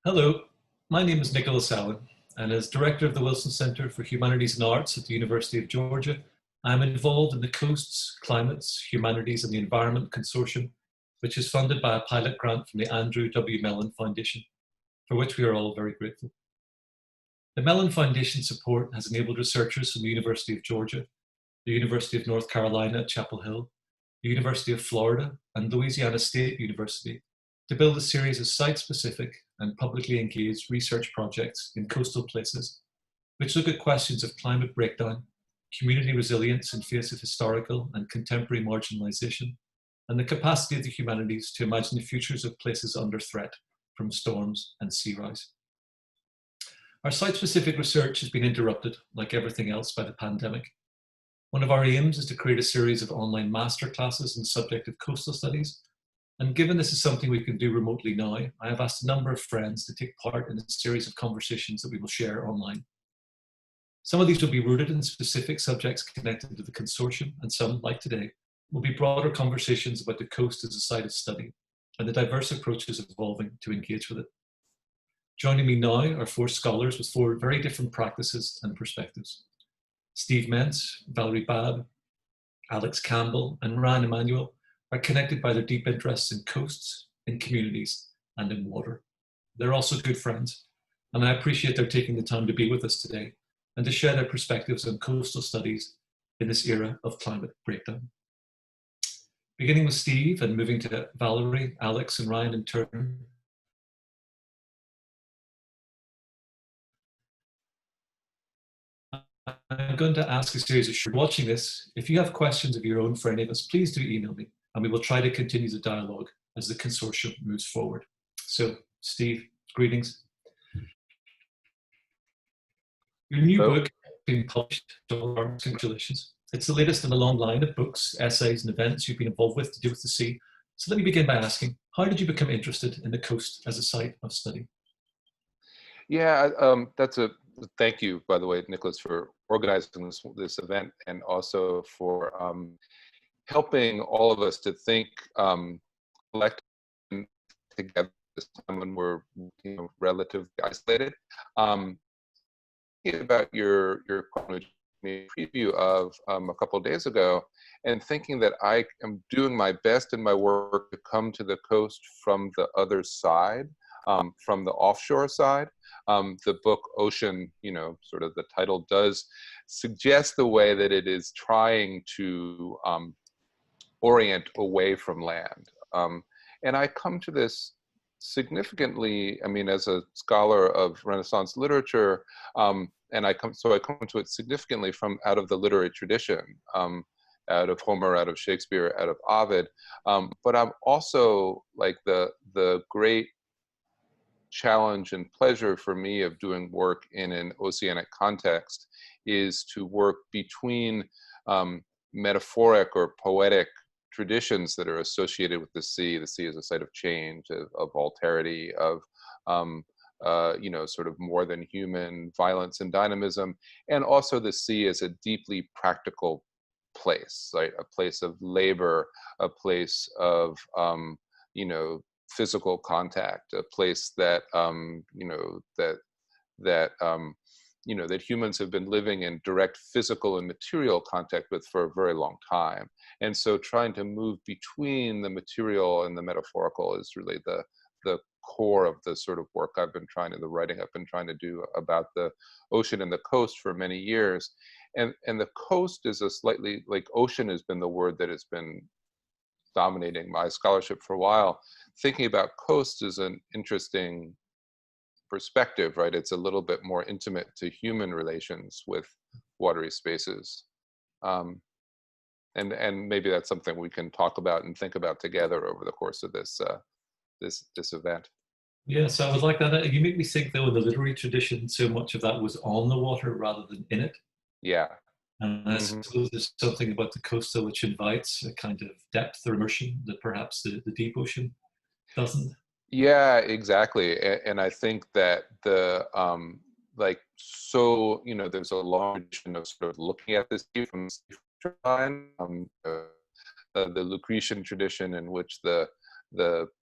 Hello, my name is Nicholas Allen, and as Director of the Wilson Center for Humanities and Arts at the University of Georgia, I am involved in the Coasts, Climates, Humanities and the Environment Consortium, which is funded by a pilot grant from the Andrew W. Mellon Foundation, for which we are all very grateful. The Mellon Foundation support has enabled researchers from the University of Georgia, the University of North Carolina at Chapel Hill, the University of Florida, and Louisiana State University to build a series of site-specific and publicly engaged research projects in coastal places, which look at questions of climate breakdown, community resilience in face of historical and contemporary marginalization, and the capacity of the humanities to imagine the futures of places under threat from storms and sea rise. Our site-specific research has been interrupted, like everything else, by the pandemic. One of our aims is to create a series of online masterclasses in the subject of coastal studies. And given this is something we can do remotely now, I have asked a number of friends to take part in a series of conversations that we will share online. Some of these will be rooted in specific subjects connected to the consortium, and some, like today, will be broader conversations about the coast as a site of study and the diverse approaches evolving to engage with it. Joining me now are four scholars with four very different practices and perspectives. Steve Mentz, Valerie Babb, Alex Campbell, and Ryan Emmanuel are connected by their deep interests in coasts, in communities, and in water. They're also good friends, and I appreciate their taking the time to be with us today and to share their perspectives on coastal studies in this era of climate breakdown. Beginning with Steve and moving to Valerie, Alex, and Ryan in turn. I'm going to ask a series of, you're watching this, if you have questions of your own for any of us, please do email me, and we will try to continue the dialogue as the consortium moves forward. So, Steve, greetings. Your new book has been published, congratulations. It's the latest in a long line of books, essays, and events you've been involved with to do with the sea. So let me begin by asking, how did you become interested in the coast as a site of study? Yeah, thank you, by the way, Nicholas, for organizing this event, and also for helping all of us to think collectively together this time when we're relatively isolated. About your preview of a couple of days ago, and thinking that I am doing my best in my work to come to the coast from the other side, from the offshore side. The book Ocean, sort of the title does suggest the way that it is trying to orient away from land. And I come to this significantly, as a scholar of Renaissance literature, and I come to it significantly from out of the literary tradition, out of Homer, out of Shakespeare, out of Ovid. But I'm also like the great challenge and pleasure for me of doing work in an oceanic context is to work between metaphoric or poetic traditions that are associated with the sea. The sea is a site of change, of alterity, of sort of more than human violence and dynamism, and also the sea is a deeply practical place, right? A place of labor, a place of physical contact, a place that that humans have been living in direct physical and material contact with for a very long time. And so trying to move between the material and the metaphorical is really the core of the sort of work the writing I've been trying to do about the ocean and the coast for many years. And the coast is a slightly, like ocean has been the word that has been dominating my scholarship for a while. Thinking about coast is an interesting perspective, right? It's a little bit more intimate to human relations with watery spaces. And maybe that's something we can talk about and think about together over the course of this event. Yeah, so I would like that. You make me think, though, in the literary tradition, so much of that was on the water rather than in it. Yeah. And I suppose there's something about the coastal which invites a kind of depth or immersion that perhaps the deep ocean doesn't. Yeah, exactly. And I think that there's a long tradition of sort of looking at this from the line, the Lucretian tradition, in which the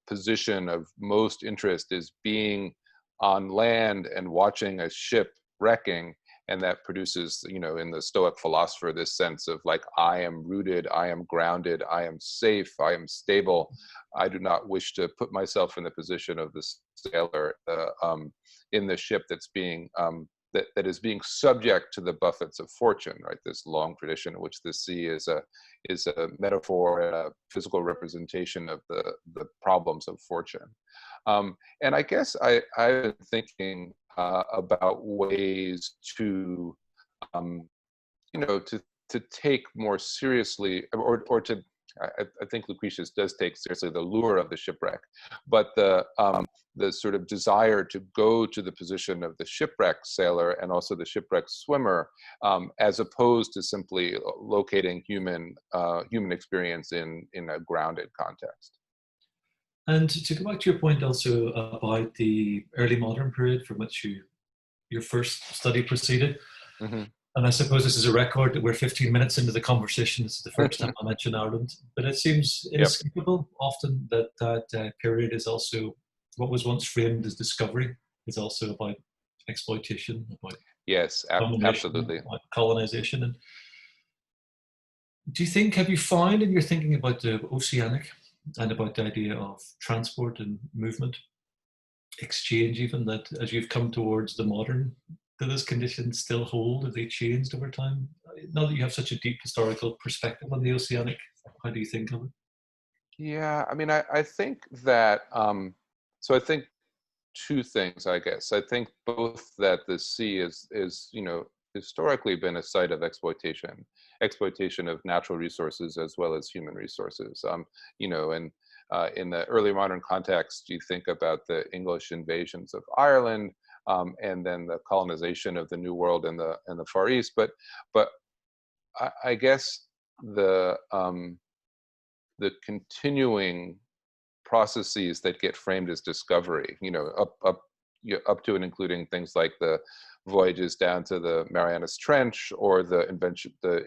position of most interest is being on land and watching a ship wrecking, and that produces, you know, in the Stoic philosopher, this sense of like, I am rooted, I am grounded, I am safe, I am stable. I do not wish to put myself in the position of the sailor in the ship that's being that is being subject to the buffets of fortune, right? This long tradition in which the sea is a metaphor and a physical representation of the problems of fortune. And I guess I've been thinking about ways to, you know, to take more seriously, or to, I think Lucretius does take seriously the lure of the shipwreck, but the sort of desire to go to the position of the shipwrecked sailor and also the shipwrecked swimmer, as opposed to simply locating human experience in a grounded context. And to go back to your point also about the early modern period from which your first study proceeded, Mm-hmm. and I suppose this is a record that we're 15 minutes into the conversation. This is the first time I mention Ireland, but it seems inescapable often that that period is also what was once framed as discovery is also about exploitation, about Yes, domination, absolutely. about colonization. And do you think, have you found in your thinking about the oceanic and about the idea of transport and movement, exchange even, that as you've come towards the modern, do those conditions still hold? Have they changed over time? Now that you have such a deep historical perspective on the oceanic, how do you think of it? Yeah, I mean, I think that, so I think two things, I guess. I think both that the sea is, you know, historically been a site of exploitation of natural resources as well as human resources. You know, and in the early modern context, you think about the English invasions of Ireland, and then the colonization of the New World in the Far East. But I guess the continuing processes that get framed as discovery, you know, up to and including things like the voyages down to the Marianas Trench, or the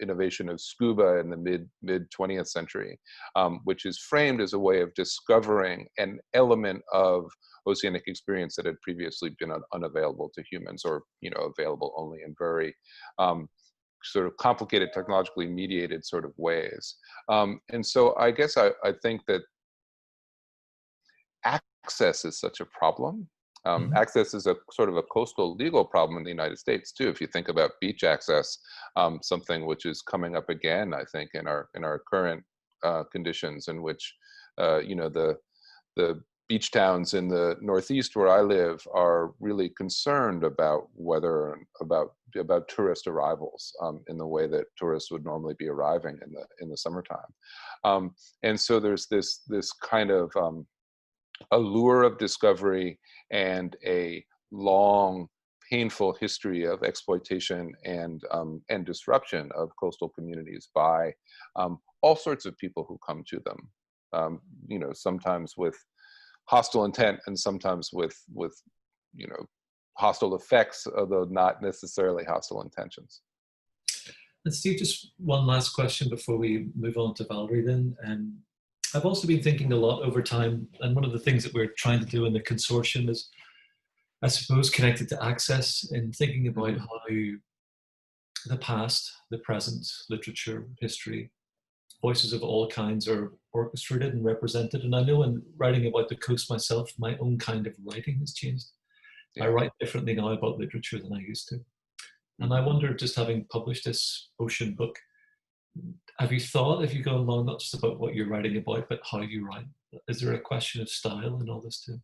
innovation of scuba in the mid 20th century, which is framed as a way of discovering an element of oceanic experience that had previously been unavailable to humans, or, you know, available only in very sort of complicated, technologically mediated sort of ways. And so I guess I think that access is such a problem. Access is a sort of a coastal legal problem in the United States too. If you think about beach access, something which is coming up again, I think, in our current conditions, in which you know, the beach towns in the Northeast where I live are really concerned about about tourist arrivals, in the way that tourists would normally be arriving in the summertime. And so there's this kind of allure of discovery and a long, painful history of exploitation and disruption of coastal communities by all sorts of people who come to them. You know, sometimes with hostile intent, and sometimes with you know, hostile effects, although not necessarily hostile intentions. And Steve, just one last question before we move on to Valerie then. I've also been thinking a lot over time, and one of the things that we're trying to do in the consortium is, I suppose, connected to access, and thinking about how the past, the present, literature, history, voices of all kinds are orchestrated and represented. And I know in writing about the coast myself, my own kind of writing has changed. I write differently now about literature than I used to. And I wonder, just having published this ocean book, have you gone along not just about what you're writing about, but how you write? Is there a question of style in all this too?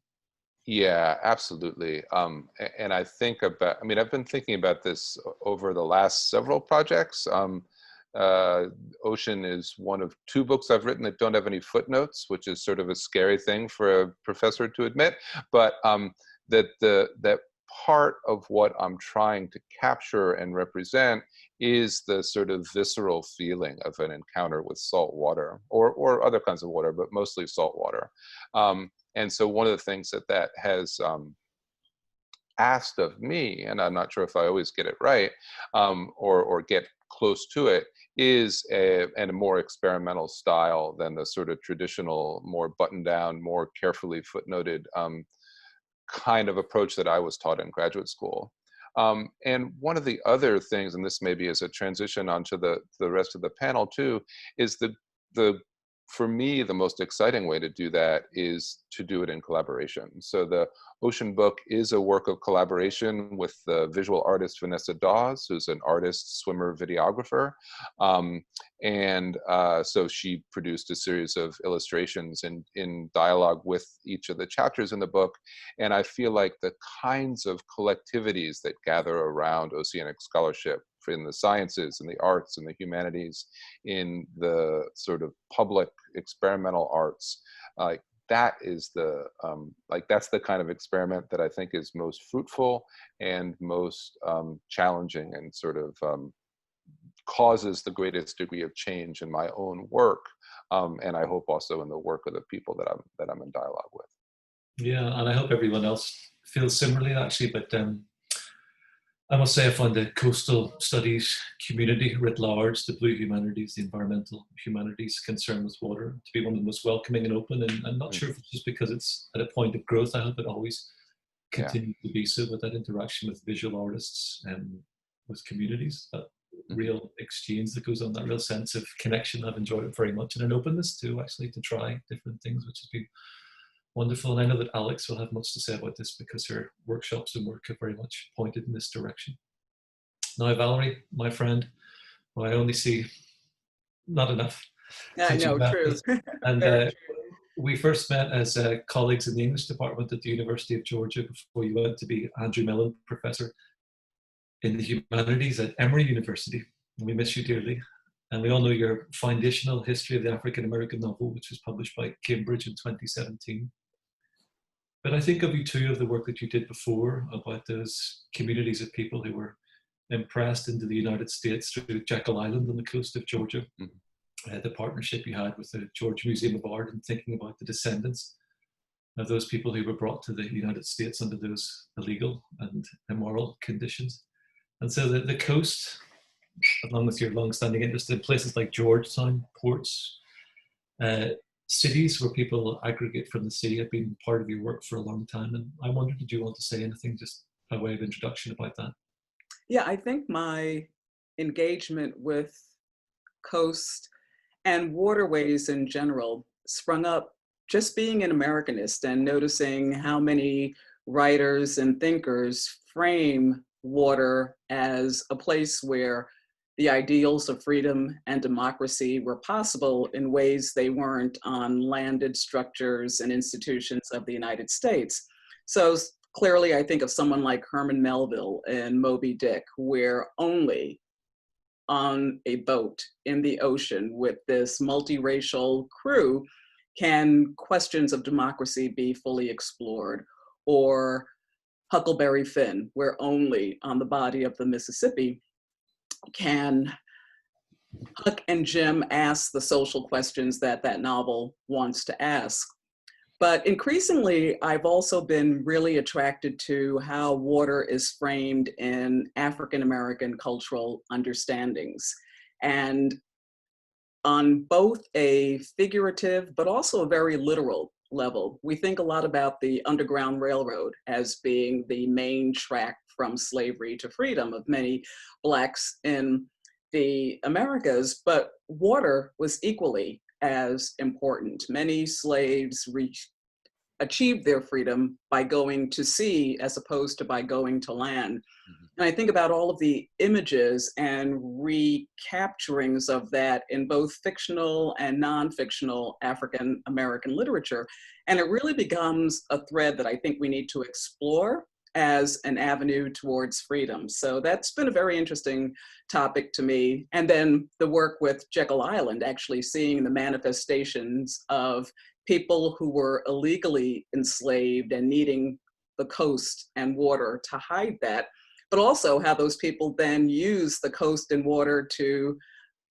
Yeah, absolutely. And I think about, I mean, I've been thinking about this over the last several projects. Ocean is one of two books I've written that don't have any footnotes, which is sort of a scary thing for a professor to admit. But that part of what I'm trying to capture and represent is the sort of visceral feeling of an encounter with salt water, or other kinds of water, but mostly salt water. And so one of the things that has asked of me, and I'm not sure if I always get it right, or get close to it, is a more experimental style than the sort of traditional, more buttoned down, more carefully footnoted kind of approach that I was taught in graduate school. And one of the other things, and this maybe is a transition onto the rest of the panel too, is for me, the most exciting way to do that is to do it in collaboration. So the Ocean Book is a work of collaboration with the visual artist Vanessa Dawes, who's an artist, swimmer, videographer. So she produced a series of illustrations in dialogue with each of the chapters in the book. And I feel like the kinds of collectivities that gather around oceanic scholarship in the sciences and the arts and the humanities, in the sort of public experimental arts, that is that's the kind of experiment that I think is most fruitful and most challenging, and sort of causes the greatest degree of change in my own work, and I hope also in the work of the people that I'm in dialogue with. Yeah, and I hope everyone else feels similarly, actually. But I must say I find the coastal studies community writ large, the blue humanities, the environmental humanities concerned with water, to be one of the most welcoming and open. And I'm not sure if it's just because it's at a point of growth. I hope it always continues to be so, with that interaction with visual artists and with communities, that real exchange that goes on, that real sense of connection. I've enjoyed it very much, and an openness to actually to try different things, which has been wonderful. And I know that Alex will have much to say about this, because her workshops and work have very much pointed in this direction. Now, Valerie, my friend, who I only see not enough. I know, true. And we first met as colleagues in the English department at the University of Georgia before you went to be Andrew Mellon Professor in the Humanities at Emory University. And we miss you dearly. And we all know your foundational history of the African American novel, which was published by Cambridge in 2017. But I think of you too, of the work that you did before, about those communities of people who were impressed into the United States through Jekyll Island on the coast of Georgia. The partnership you had with the Georgia Museum of Art, and thinking about the descendants of those people who were brought to the United States under those illegal and immoral conditions. And so the coast, along with your long-standing interest in places like Georgetown, ports, cities where people aggregate from the sea, have been part of your work for a long time. And I wondered, did you want to say anything just by way of introduction about that? Yeah, I think my engagement with coast and waterways in general sprung up just being an Americanist and noticing how many writers and thinkers frame water as a place where the ideals of freedom and democracy were possible in ways they weren't on landed structures and institutions of the United States. So clearly, I think of someone like Herman Melville in Moby Dick, where only on a boat in the ocean with this multiracial crew can questions of democracy be fully explored. Or Huckleberry Finn, where only on the body of the Mississippi can Huck and Jim ask the social questions that that novel wants to ask. But increasingly, I've also been really attracted to how water is framed in African-American cultural understandings. And on both a figurative, but also a very literal level. We think a lot about the Underground Railroad as being the main track from slavery to freedom of many Blacks in the Americas, but water was equally as important. Many slaves achieved their freedom by going to sea as opposed to by going to land. And I think about all of the images and recapturings of that in both fictional and non-fictional African American literature. And it really becomes a thread that I think we need to explore as an avenue towards freedom. So that's been a very interesting topic to me. And then the work with Jekyll Island, actually seeing the manifestations of people who were illegally enslaved and needing the coast and water to hide that, but also how those people then use the coast and water to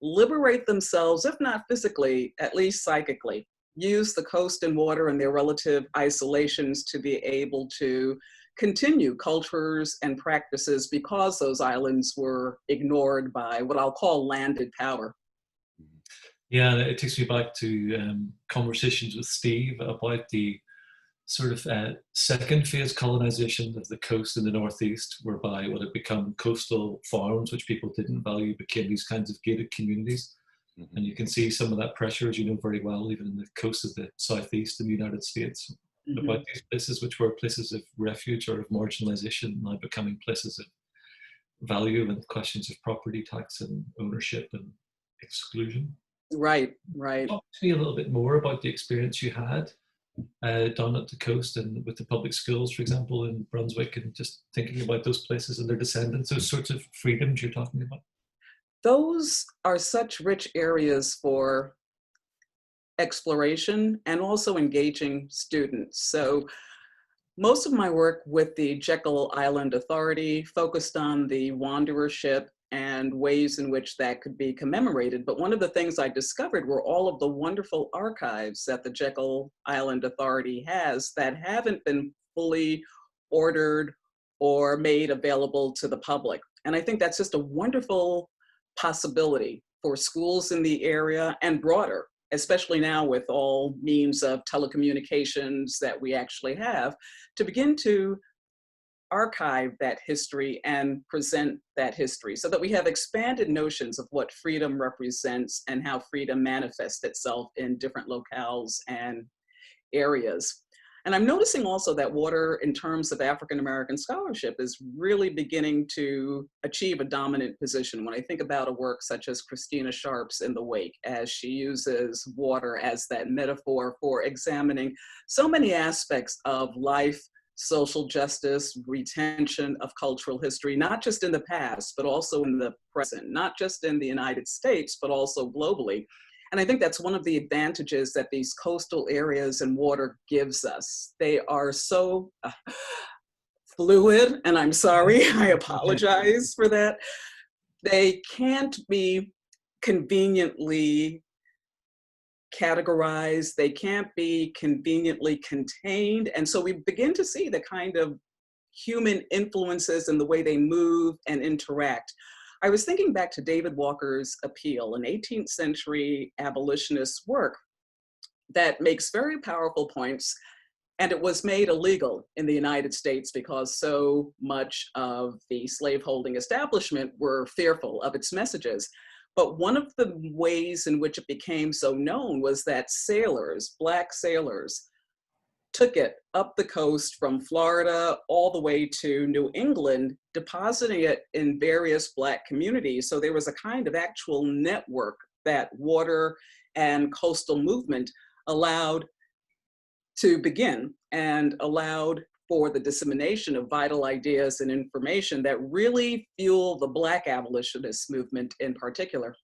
liberate themselves, if not physically, at least psychically. Use the coast and water and their relative isolations to be able to continue cultures and practices because those islands were ignored by what I'll call landed power. Yeah, it takes me back to conversations with Steve about the sort of second phase colonization of the coast in the northeast, whereby what had become coastal farms, which people didn't value, became these kinds of gated communities. Mm-hmm. And you can see some of that pressure, as you know very well, even in the coast of the southeast in the United States, mm-hmm. about these places which were places of refuge or of marginalization, now becoming places of value and questions of property tax and ownership and exclusion. Right, right. Talk to me a little bit more about the experience you had down at the coast and with the public schools, for example, in Brunswick, and just thinking about those places and their descendants, those sorts of freedoms you're talking about. Those are such rich areas for exploration and also engaging students. So most of my work with the Jekyll Island Authority focused on the wanderership and ways in which that could be commemorated. But one of the things I discovered were all of the wonderful archives that the Jekyll Island Authority has that haven't been fully ordered or made available to the public. And I think that's just a wonderful possibility for schools in the area and broader, especially now with all means of telecommunications that we actually have, to begin to archive that history and present that history so that we have expanded notions of what freedom represents and how freedom manifests itself in different locales and areas. And I'm noticing also that water, in terms of African-American scholarship, is really beginning to achieve a dominant position. When I think about a work such as Christina Sharp's In the Wake, as she uses water as that metaphor for examining so many aspects of life, social justice, retention of cultural history, not just in the past, but also in the present, not just in the United States, but also globally. And I think that's one of the advantages that these coastal areas and water gives us. They are so fluid, and I'm sorry, I apologize for that. They can't be conveniently categorized, they can't be conveniently contained. And so we begin to see the kind of human influences and the way they move and interact. I was thinking back to David Walker's Appeal, an 18th century abolitionist work that makes very powerful points, and it was made illegal in the United States because so much of the slaveholding establishment were fearful of its messages. But one of the ways in which it became so known was that sailors, Black sailors, took it up the coast from Florida all the way to New England, depositing it in various Black communities. So there was a kind of actual network that water and coastal movement allowed to begin and allowed for the dissemination of vital ideas and information that really fuel the Black abolitionist movement in particular.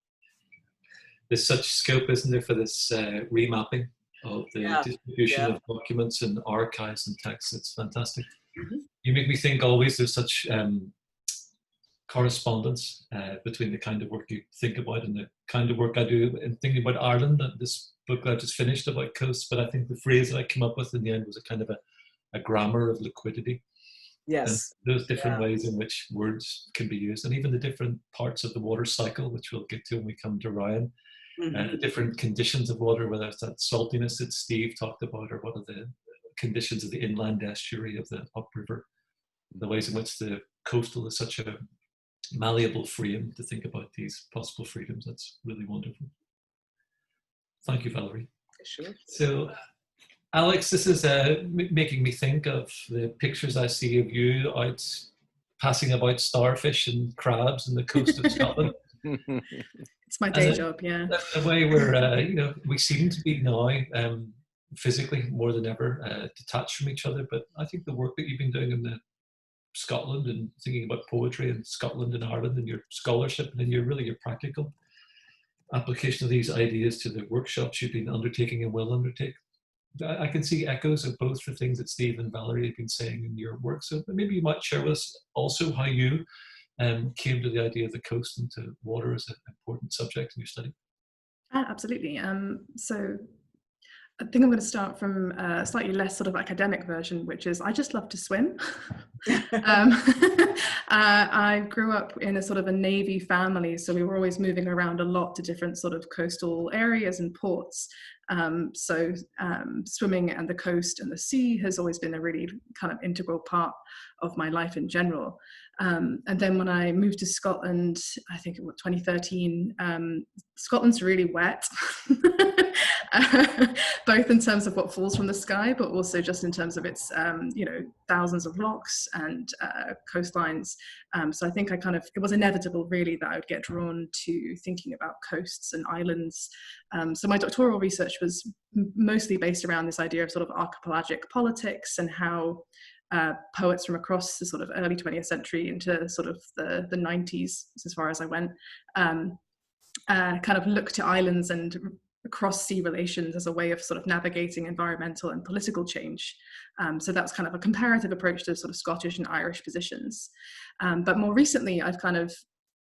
There's such scope, isn't there, for this remapping of the distribution of documents and archives and texts. It's fantastic. Mm-hmm. You make me think always there's such correspondence between the kind of work you think about and the kind of work I do in thinking about Ireland. This book I just finished about coasts, but I think the phrase that I came up with in the end was a kind of a grammar of liquidity. Yes. And those different ways in which words can be used, and even the different parts of the water cycle, which we'll get to when we come to Ryan. Mm-hmm. The different conditions of water, whether it's that saltiness that Steve talked about, or what are the conditions of the inland estuary of the upriver, the ways in which the coastal is such a malleable frame to think about these possible freedoms. That's really wonderful. Thank you, Valerie. Sure. So, Alex, this is making me think of the pictures I see of you out passing about starfish and crabs in the coast of Scotland. It's my day job, yeah. The way we're, we seem to be now physically more than ever detached from each other. But I think the work that you've been doing in the Scotland and thinking about poetry in Scotland and Ireland and your scholarship and then your practical application of these ideas to the workshops you've been undertaking and will undertake. I can see echoes of both the things that Steve and Valerie have been saying in your work. So maybe you might share with us also how you came to the idea of the coast and to water as an important subject in your study. Absolutely. So I think I'm going to start from a slightly less sort of academic version, which is I just love to swim. I grew up in a sort of a Navy family, so we were always moving around a lot to different sort of coastal areas and ports. Swimming and the coast and the sea has always been a really kind of integral part of my life in general. And then when I moved to Scotland, I think it was 2013, Scotland's really wet, both in terms of what falls from the sky, but also just in terms of its, thousands of locks and coastlines. So I think it was inevitable really that I would get drawn to thinking about coasts and islands. So my doctoral research was mostly based around this idea of sort of archipelagic politics and how poets from across the sort of early 20th century into sort of the 90s, as far as I went, kind of look to islands and cross-sea relations as a way of sort of navigating environmental and political change. So that's kind of a comparative approach to sort of Scottish and Irish positions. But more recently, I've kind of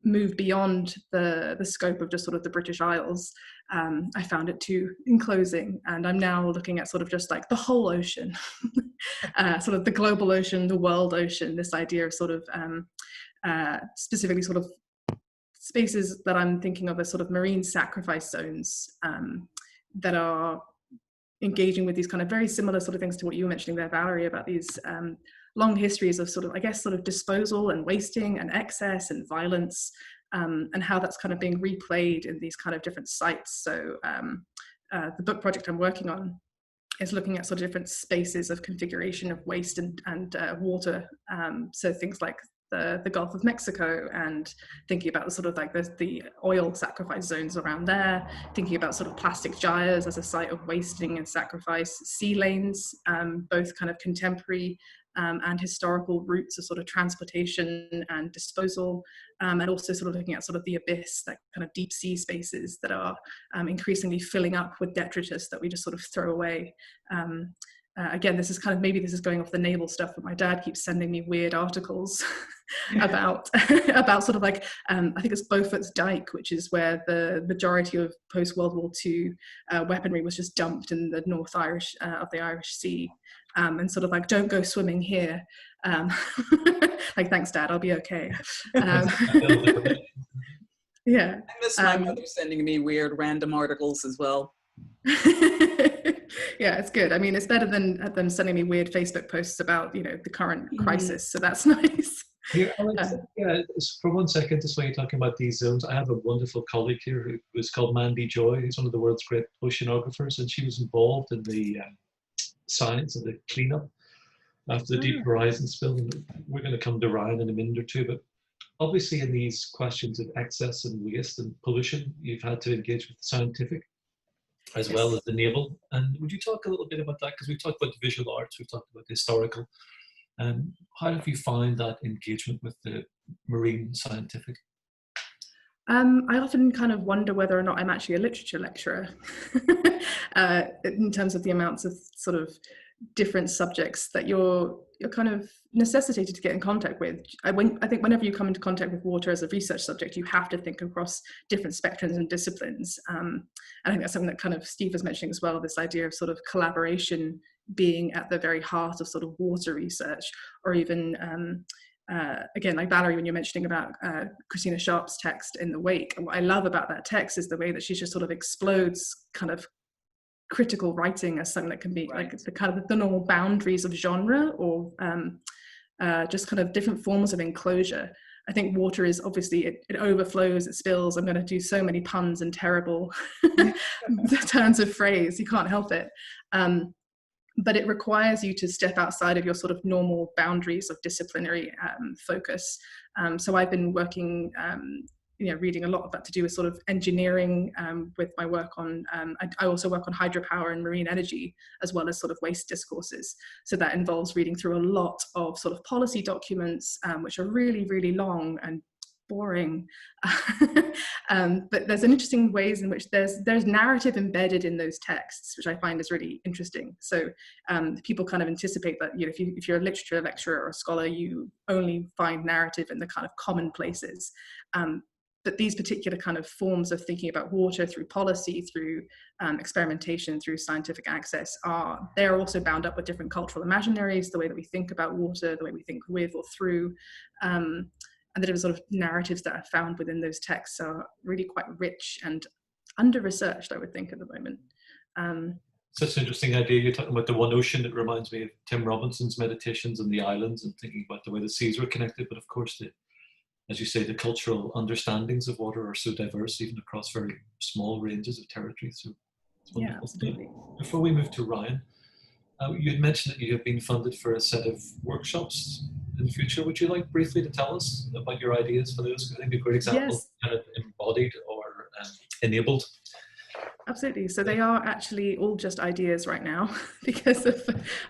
moved beyond the scope of just sort of the British Isles. I found it too enclosing, and I'm now looking at sort of just like the whole ocean, sort of the global ocean, the world ocean, this idea of sort of specifically sort of spaces that I'm thinking of as sort of marine sacrifice zones that are engaging with these kind of very similar sort of things to what you were mentioning there, Valerie, about these long histories of sort of, I guess, sort of disposal and wasting and excess and violence, and how that's kind of being replayed in these kind of different sites. So the book project I'm working on is looking at sort of different spaces of configuration of waste and water. So things like the Gulf of Mexico, and thinking about the sort of like the oil sacrifice zones around there, thinking about sort of plastic gyres as a site of wasting and sacrifice, sea lanes, both kind of contemporary and historical routes of sort of transportation and disposal, and also sort of looking at sort of the abyss, that kind of deep sea spaces that are increasingly filling up with detritus that we just sort of throw away. Again, this is kind of, maybe this is going off the naval stuff, but my dad keeps sending me weird articles about about sort of like, I think it's Beaufort's Dyke, which is where the majority of post-World War II weaponry was just dumped in the North Irish of the Irish Sea, and sort of like, don't go swimming here. Like, thanks, Dad, I'll be okay. Yeah. I miss my mother sending me weird random articles as well. Yeah, it's good. I mean, it's better than them sending me weird Facebook posts about, the current crisis. So that's nice. Here, Alex, for 1 second, just while you're talking about these zones, I have a wonderful colleague here who is called Mandy Joy, who's one of the world's great oceanographers, and she was involved in the science of the cleanup after the Deep Horizon spill. And we're going to come to Ryan in a minute or two, but obviously in these questions of excess and waste and pollution, you've had to engage with the scientific as well as the naval. And would you talk a little bit about that? Because we've talked about the visual arts, we've talked about the historical. How have you found that engagement with the marine scientific? I often kind of wonder whether or not I'm actually a literature lecturer in terms of the amounts of sort of different subjects that you're kind of necessitated to get in contact with. I think whenever you come into contact with water as a research subject, you have to think across different spectrums and disciplines. And I think that's something that kind of Steve was mentioning as well, this idea of sort of collaboration being at the very heart of sort of water research, or even again, like Valerie, when you're mentioning about Christina Sharp's text in The Wake, and what I love about that text is the way that she just sort of explodes kind of critical writing as something that can be like the kind of the normal boundaries of genre, or just kind of different forms of enclosure. I think water is obviously, it overflows, it spills. I'm going to do so many puns and terrible turns of phrase. You can't help it. But it requires you to step outside of your sort of normal boundaries of disciplinary focus. So I've been working, reading a lot about to do with sort of engineering with my work on, I also work on hydropower and marine energy, as well as sort of waste discourses. So that involves reading through a lot of sort of policy documents, which are really, really long and boring. But there's an interesting ways in which there's narrative embedded in those texts, which I find is really interesting. So people kind of anticipate that, if you're a literature lecturer or a scholar, you only find narrative in the kind of common places. but these particular kind of forms of thinking about water through policy, through experimentation, through scientific access, they're also bound up with different cultural imaginaries, the way that we think about water, the way we think with or through, and the different sort of narratives that are found within those texts are really quite rich and under-researched, I would think, at the moment. Such an interesting idea. You're talking about the one ocean. It reminds me of Tim Robinson's meditations on the islands and thinking about the way the seas were connected. But of course, as you say, the cultural understandings of water are so diverse, even across very small ranges of territory. So it's wonderful. Yeah, absolutely. Before we move to Ryan, you had mentioned that you have been funded for a set of workshops in the future. Would you like briefly to tell us about your ideas for those? I think a great example, Yes. kind of embodied or enabled. Absolutely. So they are actually all just ideas right now because of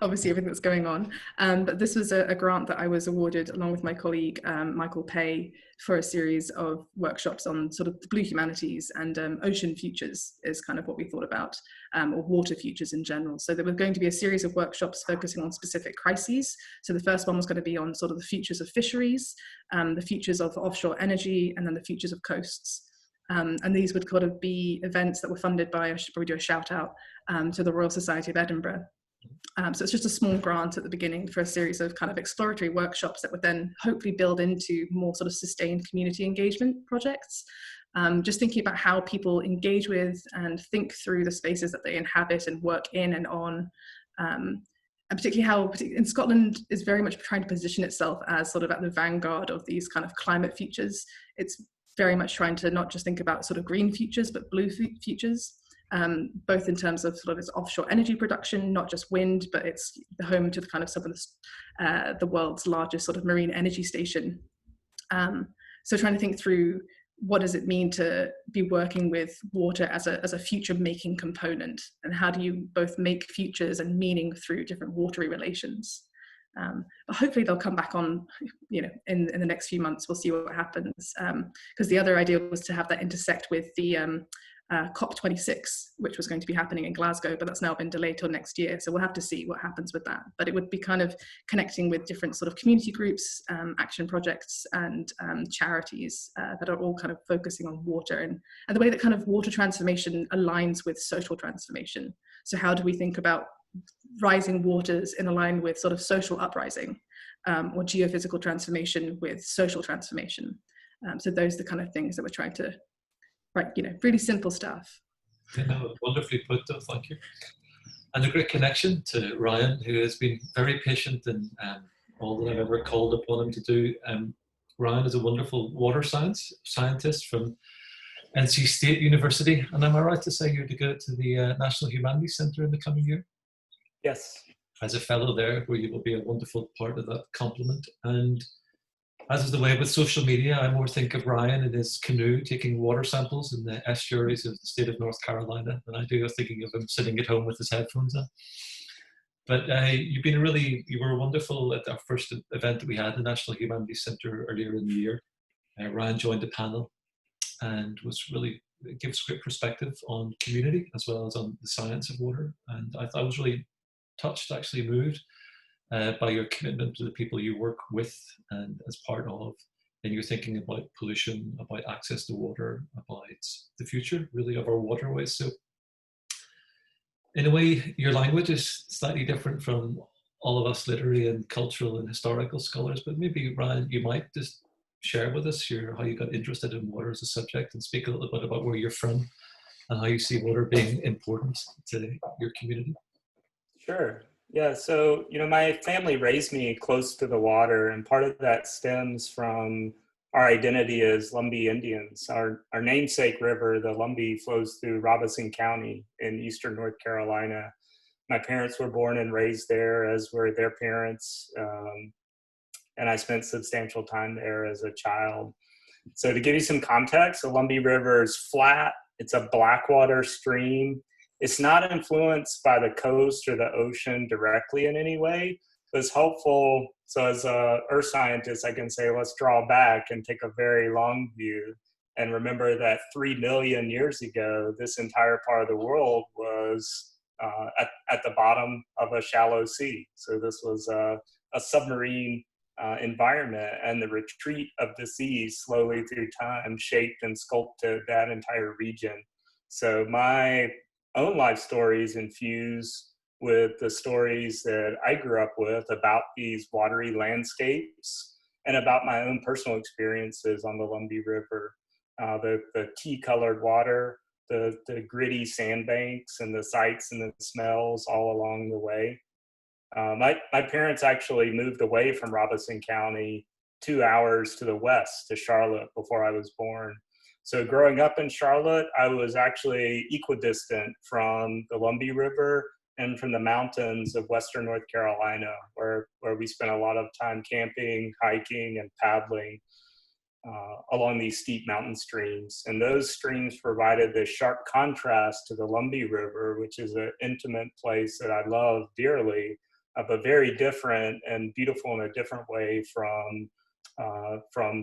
obviously everything that's going on. But this was a grant that I was awarded along with my colleague, Michael Pay, for a series of workshops on sort of the blue humanities, and ocean futures is kind of what we thought about, or water futures in general. So there were going to be a series of workshops focusing on specific crises. So the first one was going to be on sort of the futures of fisheries, the futures of offshore energy, and then the futures of coasts. And these would kind of be events that were funded by, I should probably do a shout out to the Royal Society of Edinburgh. So it's just a small grant at the beginning for a series of kind of exploratory workshops that would then hopefully build into more sort of sustained community engagement projects. Just thinking about how people engage with and think through the spaces that they inhabit and work in and on. And particularly how in Scotland is very much trying to position itself as sort of at the vanguard of these kind of climate futures. It's very much trying to not just think about sort of green futures, but blue futures, both in terms of sort of its offshore energy production, not just wind, but it's the home to the kind of some of the world's largest sort of marine energy station. So trying to think through what does it mean to be working with water as a future making component, and how do you both make futures and meaning through different watery relations. But hopefully they'll come back on, in the next few months. We'll see what happens. Because the other idea was to have that intersect with the COP26, which was going to be happening in Glasgow, but that's now been delayed till next year. So we'll have to see what happens with that. But it would be kind of connecting with different sort of community groups, action projects, and charities that are all kind of focusing on water and the way that kind of water transformation aligns with social transformation. So how do we think about rising waters in line with sort of social uprising, or geophysical transformation with social transformation? So those are the kind of things that we're trying to write, really simple stuff. Wonderfully put, though, thank you. And a great connection to Ryan, who has been very patient in all that I've ever called upon him to do. Ryan is a wonderful water scientist from NC State University, and am I right to say you're to go to the National Humanities Centre in the coming year? Yes. As a fellow there, where you will be a wonderful part of that complement. And as is the way with social media, I more think of Ryan in his canoe taking water samples in the estuaries of the state of North Carolina than I do thinking of him sitting at home with his headphones on. But you were wonderful at our first event that we had, the National Humanities Centre, earlier in the year. Ryan joined the panel and gives great perspective on community as well as on the science of water. And I was really touched, actually moved by your commitment to the people you work with and as part of, and you're thinking about pollution, about access to water, about the future really of our waterways. So in a way, your language is slightly different from all of us literary and cultural and historical scholars, but maybe Ryan, you might just share with us how you got interested in water as a subject, and speak a little bit about where you're from and how you see water being important to your community. Sure. Yeah. So, my family raised me close to the water, and part of that stems from our identity as Lumbee Indians. Our namesake river, the Lumbee, flows through Robeson County in eastern North Carolina. My parents were born and raised there, as were their parents. And I spent substantial time there as a child. So to give you some context, the Lumbee River is flat. It's a blackwater stream. It's not influenced by the coast or the ocean directly in any way, but it's helpful. So as an earth scientist, I can say, let's draw back and take a very long view and remember that 3 million years ago, this entire part of the world was at the bottom of a shallow sea. So this was a submarine environment, and the retreat of the seas slowly through time shaped and sculpted that entire region. So my own life stories infuse with the stories that I grew up with about these watery landscapes and about my own personal experiences on the Lumbee River. The tea-colored water, the gritty sandbanks, and the sights and the smells all along the way. My parents actually moved away from Robeson County 2 hours to the west to Charlotte before I was born. So growing up in Charlotte, I was actually equidistant from the Lumbee River and from the mountains of Western North Carolina, where we spent a lot of time camping, hiking, and paddling along these steep mountain streams. And those streams provided this sharp contrast to the Lumbee River, which is an intimate place that I love dearly, but very different and beautiful in a different way from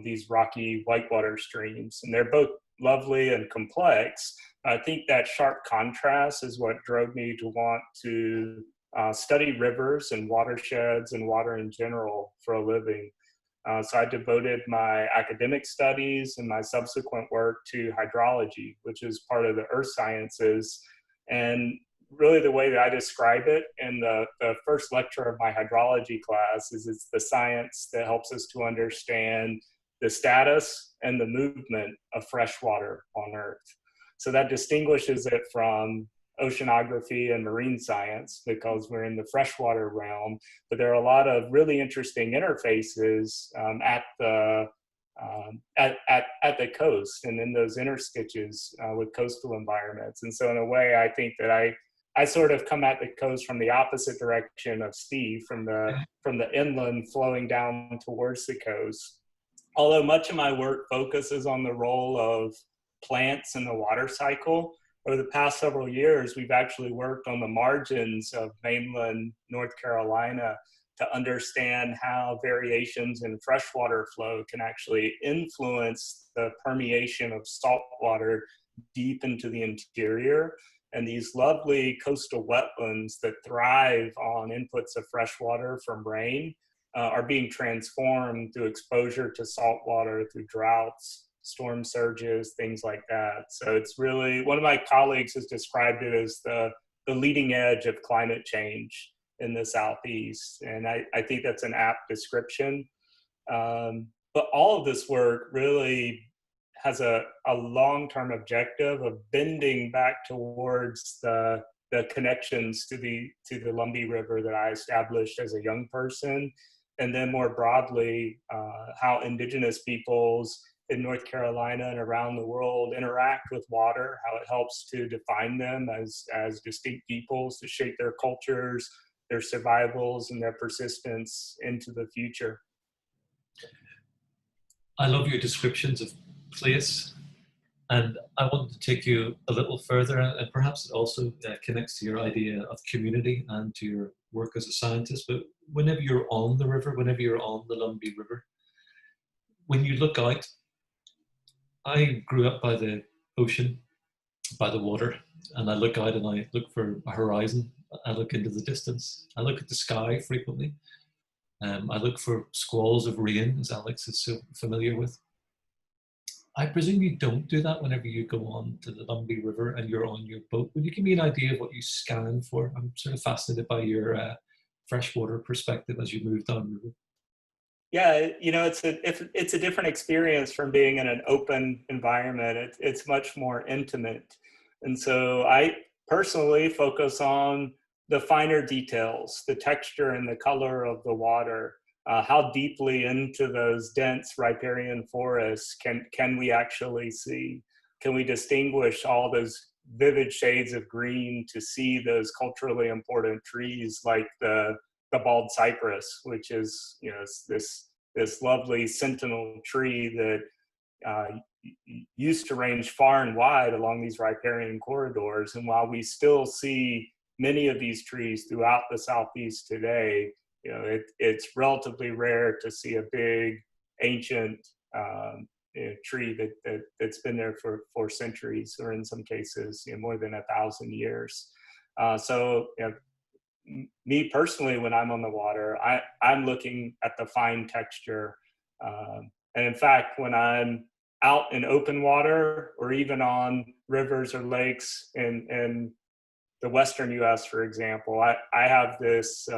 these rocky whitewater streams. And they're both lovely and complex. I think that sharp contrast is what drove me to want to study rivers and watersheds and water in general for a living. So I devoted my academic studies and my subsequent work to hydrology, which is part of the earth sciences. And really the way that I describe it in the first lecture of my hydrology class is it's the science that helps us to understand the status and the movement of fresh water on Earth. So that distinguishes it from oceanography and marine science because we're in the freshwater realm, but there are a lot of really interesting interfaces at the coast and in those interstitches with coastal environments. And so in a way, I think that I sort of come at the coast from the opposite direction of Steve, from the inland flowing down towards the coast. Although much of my work focuses on the role of plants in the water cycle, over the past several years, we've actually worked on the margins of mainland North Carolina to understand how variations in freshwater flow can actually influence the permeation of salt water deep into the interior. And these lovely coastal wetlands that thrive on inputs of fresh water from rain are being transformed through exposure to salt water, through droughts, storm surges, things like that. So it's really, one of my colleagues has described it as the leading edge of climate change in the Southeast. And I think that's an apt description. But all of this work really has a long-term objective of bending back towards the connections to the Lumbee River that I established as a young person. And then more broadly, how indigenous peoples in North Carolina and around the world interact with water, how it helps to define them as distinct peoples, to shape their cultures, their survivals, and their persistence into the future. I love your descriptions of place, and I want to take you a little further, and perhaps it also connects to your idea of community and to your work as a scientist. But whenever you're on the river, whenever you're on the Lumbee River, when you look out, I grew up by the ocean, by the water, and I look out and I look for a horizon. I look into the distance. I look at the sky frequently. I look for squalls of rain, as Alex is so familiar with. I presume you don't do that whenever you go on to the Lumbee River and you're on your boat. Would you give me an idea of what you scan for? I'm sort of fascinated by your freshwater perspective as you move down the river. Yeah, you know, it's a different experience from being in an open environment. It's much more intimate. And so I personally focus on the finer details, the texture and the color of the water. How deeply into those dense riparian forests can we actually see? Can we distinguish all those vivid shades of green to see those culturally important trees like the bald cypress, which is, you know, this lovely sentinel tree that used to range far and wide along these riparian corridors. And while we still see many of these trees throughout the Southeast today, you know, it's relatively rare to see a big ancient tree that's been there for centuries, or in some cases, you know, more than 1,000 years. So you know, me personally, when I'm on the water, I'm looking at the fine texture. And in fact, when I'm out in open water or even on rivers or lakes in the Western U.S., for example, I have this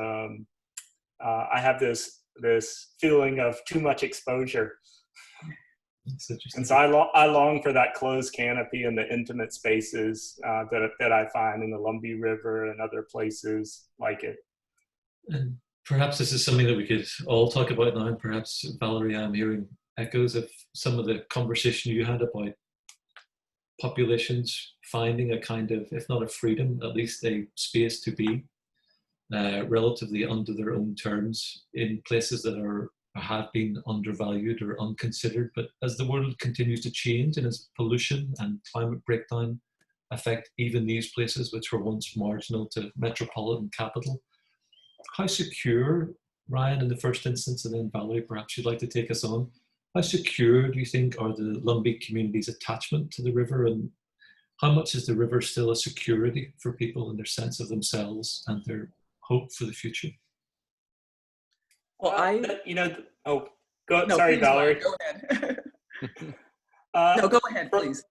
this feeling of too much exposure. And so I long for that closed canopy and the intimate spaces that I find in the Lumbee River and other places like it. And perhaps this is something that we could all talk about now. And perhaps, Valerie, I'm hearing echoes of some of the conversation you had about populations finding a kind of, if not a freedom, at least a space to be relatively under their own terms in places that have been undervalued or unconsidered. But as the world continues to change and as pollution and climate breakdown affect even these places which were once marginal to metropolitan capital, how secure, Ryan, in the first instance, and then Valerie, perhaps you'd like to take us on, how secure do you think are the Lumbee community's attachment to the river, and how much is the river still a security for people in their sense of themselves and their hope for the future? Well, sorry, please, Valerie. Ryan, go ahead. No, go ahead, please.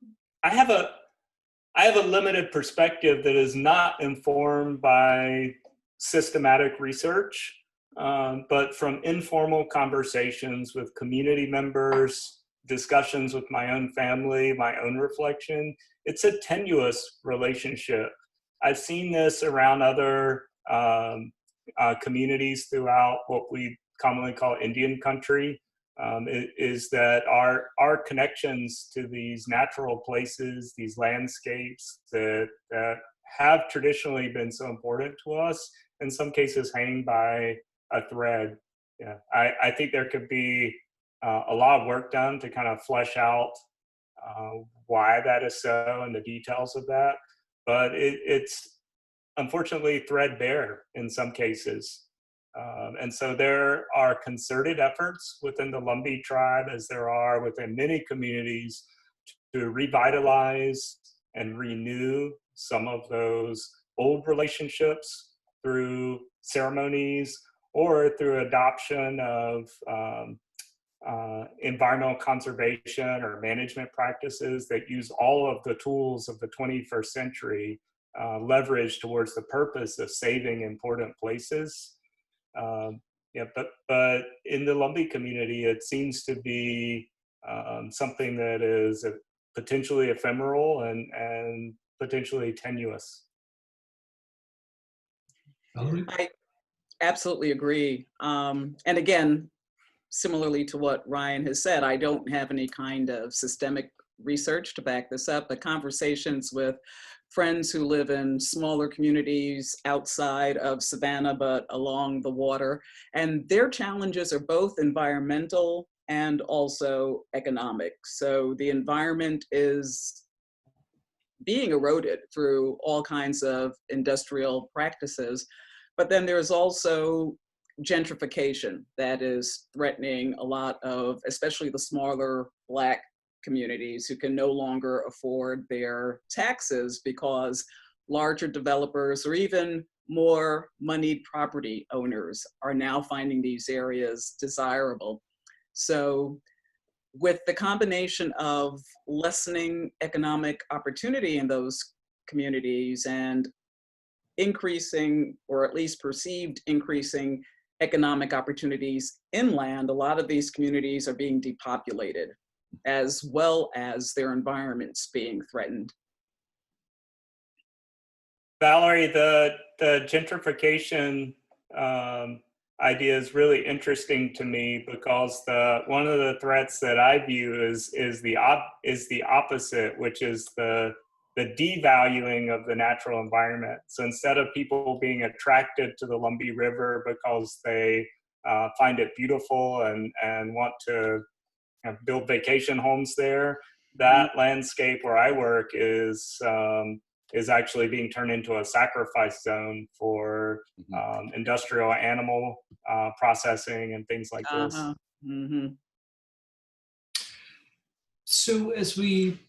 I have a limited perspective that is not informed by systematic research, but from informal conversations with community members, discussions with my own family, my own reflection. It's a tenuous relationship. I've seen this around other communities throughout what we commonly call Indian country, is that our connections to these natural places, these landscapes that have traditionally been so important to us, in some cases hang by a thread. Yeah, I think there could be a lot of work done to kind of flesh out why that is so and the details of that, but it's unfortunately threadbare in some cases. And so there are concerted efforts within the Lumbee tribe, as there are within many communities, to revitalize and renew some of those old relationships through ceremonies or through adoption of environmental conservation or management practices that use all of the tools of the 21st century leverage towards the purpose of saving important places. But in the Lumbee community, it seems to be something that is potentially ephemeral and potentially tenuous. Valerie? I absolutely agree. And again, similarly to what Ryan has said, I don't have any kind of systemic research to back this up, but conversations with friends who live in smaller communities outside of Savannah, but along the water, and their challenges are both environmental and also economic. So the environment is being eroded through all kinds of industrial practices, but then there's also gentrification that is threatening a lot of, especially the smaller Black communities who can no longer afford their taxes because larger developers or even more moneyed property owners are now finding these areas desirable. So with the combination of lessening economic opportunity in those communities and increasing, or at least perceived increasing, economic opportunities inland, a lot of these communities are being depopulated, as well as their environments being threatened. Valerie, the gentrification idea is really interesting to me because one of the threats that I view is the opposite, which is the devaluing of the natural environment. So instead of people being attracted to the Lumbee River because they find it beautiful and want to build vacation homes there, that landscape where I work is actually being turned into a sacrifice zone for industrial animal processing and things like this. Mm-hmm. So as we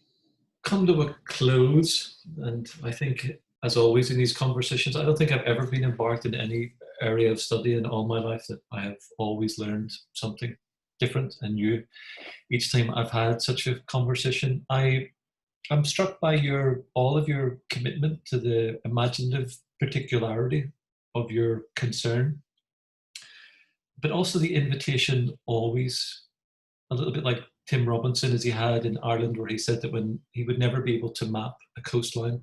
come to a close, and I think as always in these conversations, I don't think I've ever been embarked in any area of study in all my life that I have always learned something different and new each time I've had such a conversation. I'm struck by all of your commitment to the imaginative particularity of your concern, but also the invitation always, a little bit like Tim Robinson as he had in Ireland, where he said that when he would never be able to map a coastline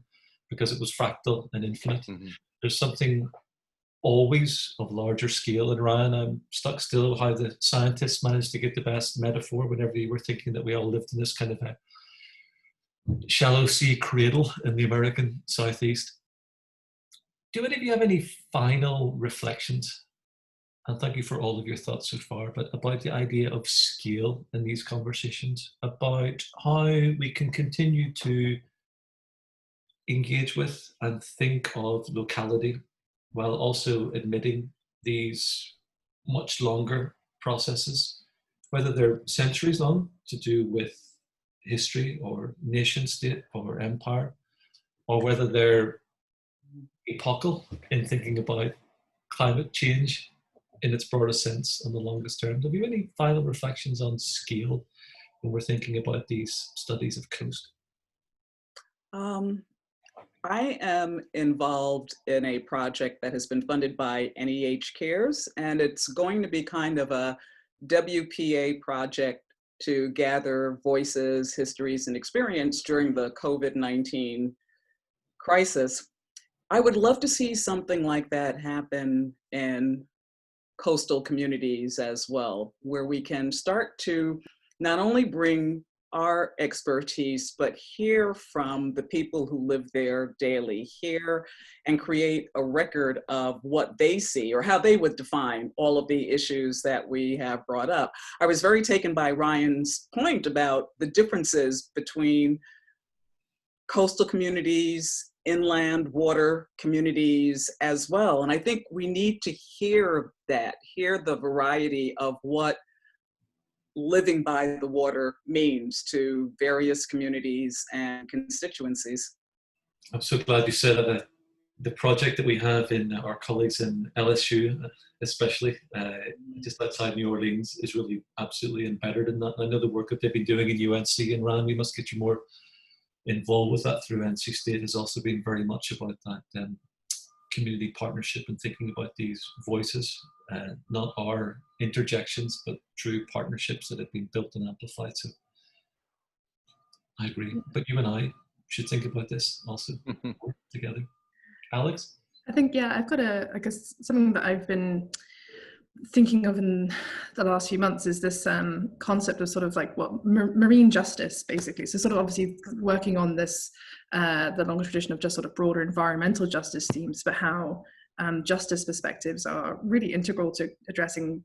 because it was fractal and infinite. Mm-hmm. There's something always of larger scale. And Ryan, I'm stuck still how the scientists managed to get the best metaphor whenever you were thinking that we all lived in this kind of a shallow sea cradle in the American Southeast. Do any of you have any final reflections? And thank you for all of your thoughts so far, but about the idea of scale in these conversations, about how we can continue to engage with and think of locality while also admitting these much longer processes, whether they're centuries long to do with history or nation state or empire, or whether they're epochal in thinking about climate change in its broadest sense on the longest term. Have you any final reflections on scale when we're thinking about these studies of coast? I am involved in a project that has been funded by NEH Cares, and it's going to be kind of a WPA project to gather voices, histories, and experience during the COVID-19 crisis. I would love to see something like that happen in coastal communities as well, where we can start to not only bring our expertise, but hear from the people who live there daily, hear and create a record of what they see or how they would define all of the issues that we have brought up. I was very taken by Ryan's point about the differences between coastal communities, inland water communities as well. And I think we need to hear that, hear the variety of what living by the water means to various communities and constituencies. I'm so glad you said that. The project that we have in our colleagues in LSU, especially just outside New Orleans, is really absolutely embedded in that. And I know the work that they've been doing in UNC and Ryan, we must get you more involved with that through NC State, has also been very much about that community partnership and thinking about these voices, not our interjections, but true partnerships that have been built and amplified. So I agree. But you and I should think about this also together. Alex? I think, yeah, I've got I guess something that I've been thinking of in the last few months is this concept of sort of like marine justice, basically. So sort of obviously working on this, the longer tradition of just sort of broader environmental justice themes, but how justice perspectives are really integral to addressing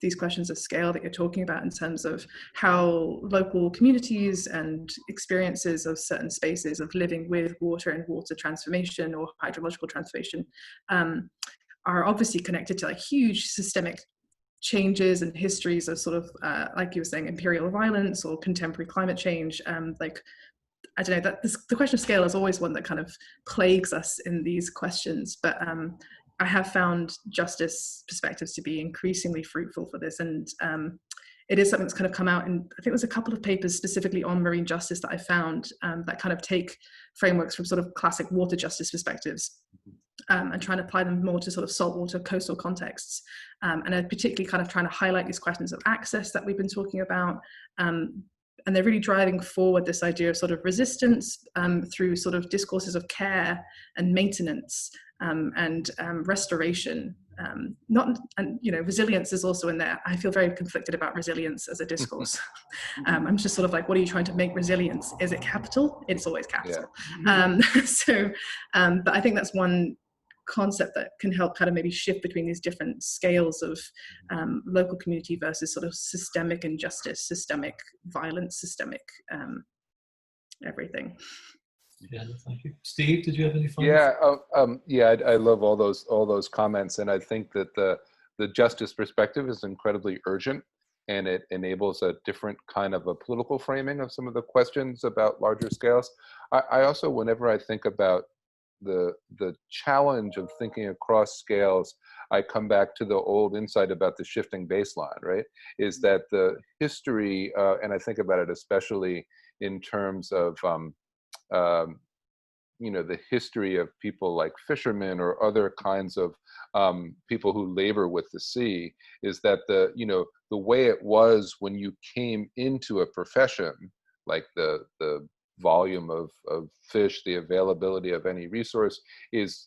these questions of scale that you're talking about in terms of how local communities and experiences of certain spaces of living with water and water transformation or hydrological transformation are obviously connected to like huge systemic changes and histories of sort of, like you were saying, imperial violence or contemporary climate change. Like, I don't know, the question of scale is always one that kind of plagues us in these questions, but I have found justice perspectives to be increasingly fruitful for this. And it is something that's kind of come out in, I think there's a couple of papers specifically on marine justice that I found that kind of take frameworks from sort of classic water justice perspectives and trying to apply them more to sort of saltwater coastal contexts. And they're particularly kind of trying to highlight these questions of access that we've been talking about. And they're really driving forward this idea of sort of resistance through sort of discourses of care and maintenance and restoration. Resilience is also in there. I feel very conflicted about resilience as a discourse. I'm just sort of like, what are you trying to make resilience? Is it capital? It's always capital. Yeah. But I think that's one concept that can help kind of maybe shift between these different scales of local community versus sort of systemic injustice, systemic violence, systemic everything. Yeah, thank you. Steve, did you have any final? I love all those comments, and I think that the justice perspective is incredibly urgent, and it enables a different kind of a political framing of some of the questions about larger scales. I also, whenever I think about the challenge of thinking across scales, I come back to the old insight about the shifting baseline, right? Is that the history, and I think about it especially in terms of the history of people like fishermen or other kinds of people who labor with the sea, is that the way it was when you came into a profession, like the volume of fish, the availability of any resource is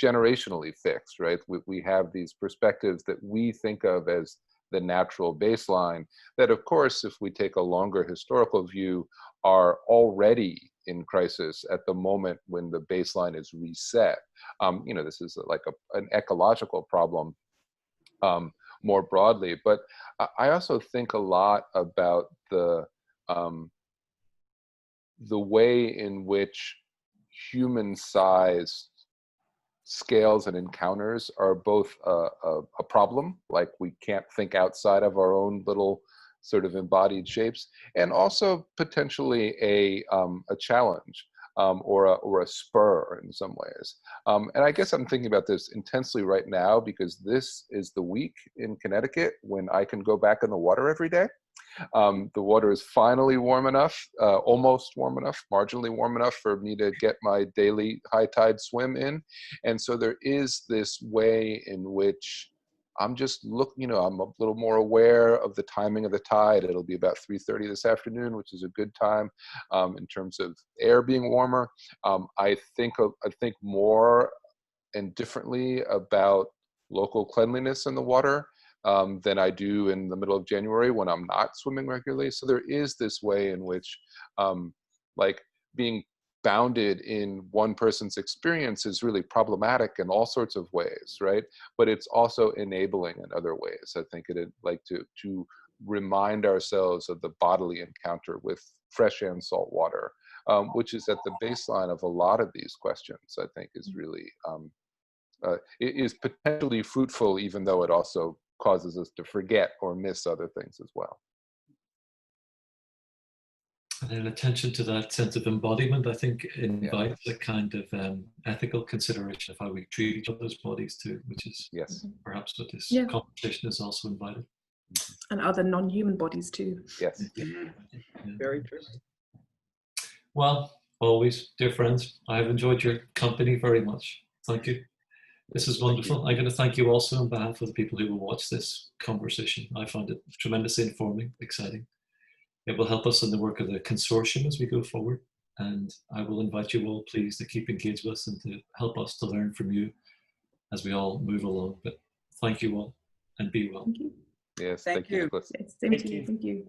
generationally fixed, right? We have these perspectives that we think of as the natural baseline that, of course, if we take a longer historical view, are already in crisis at the moment when the baseline is reset. This is like an ecological problem more broadly, but I also think a lot about the way in which human-sized scales and encounters are both a problem, like we can't think outside of our own little sort of embodied shapes, and also potentially a challenge or a spur in some ways. And I guess I'm thinking about this intensely right now because this is the week in Connecticut when I can go back in the water every day. The water is finally warm enough, almost warm enough, marginally warm enough for me to get my daily high tide swim in. And so there is this way in which I'm just looking, I'm a little more aware of the timing of the tide. It'll be about 3:30 this afternoon, which is a good time in terms of air being warmer. I think more and differently about local cleanliness in the water than I do in the middle of January when I'm not swimming regularly. So there is this way in which like being bounded in one person's experience is really problematic in all sorts of ways, right? But it's also enabling in other ways. I think it like to remind ourselves of the bodily encounter with fresh and salt water, which is at the baseline of a lot of these questions, I think is really, it is potentially fruitful, even though it also causes us to forget or miss other things as well. And then attention to that sense of embodiment, I think, invites a kind of ethical consideration of how we treat each other's bodies too, which is perhaps what this conversation is also invited. And other non-human bodies too. Yes. Very true. Well, always, dear friends, I have enjoyed your company very much. Thank you. This is wonderful. I'm going to thank you also on behalf of the people who will watch this conversation. I found it tremendously informing, exciting. It will help us in the work of the consortium as we go forward. And I will invite you all, please, to keep engaged with us and to help us to learn from you as we all move along. But thank you all and be well. Thank you. Yes, Thank you. Nicholas. Yes, thank you. Thank you.